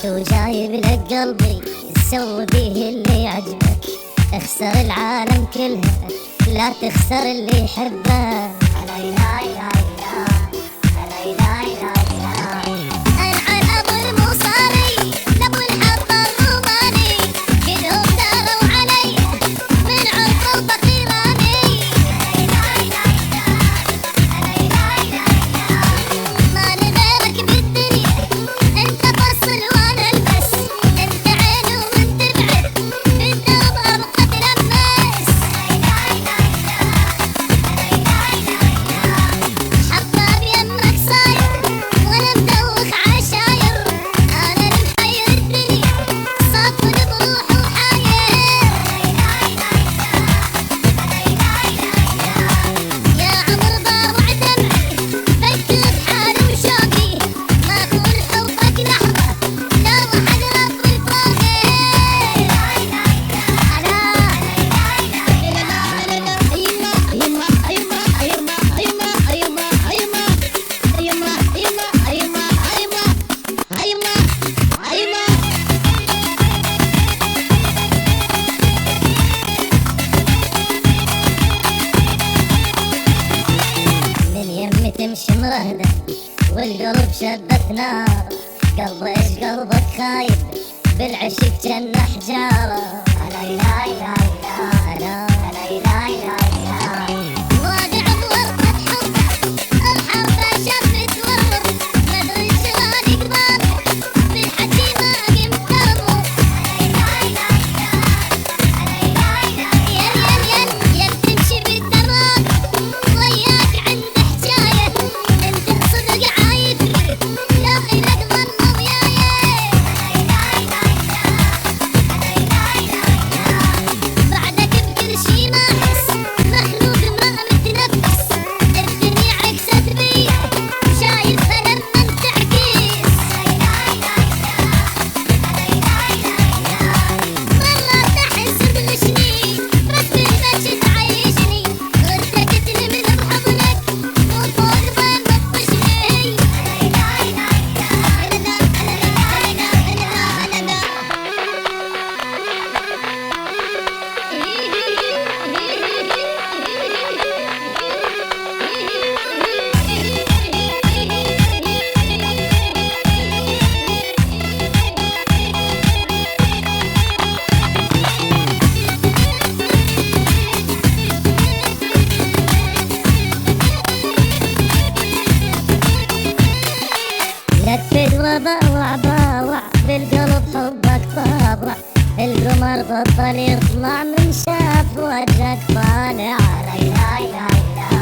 جيت وجايب لك قلبي سوي بيه اللي يعجبك. اخسر العالم كلها لا تخسر اللي يحبك. تمشي مرهدة والقلب شبت نار. قلب ايش قلبك خايف بالعشق جنة حجارة. لا لا لا لا لا لا لا لا وادع بورطة حبك الحرب شفت ورط. مدري شلون قبابك بالحكي ما قمت اربط. يا تمشي بالدراب وياك عند حجاية. انت صدق عايفني لو انك ظن وياي. بعدك بكل شي ما احس مخلوق ما متنفس. الدنيا عكست بي شايفها لما تعكس. والله تحس بغشني بس بالبش تعيشني. غرتك تلمن بحضنك وفوق ما تطشني. لفت وباوع باوع بالقلب حبك طابع. القمر بطل يطلع من شاف وجهك طالع. لا لا لا لا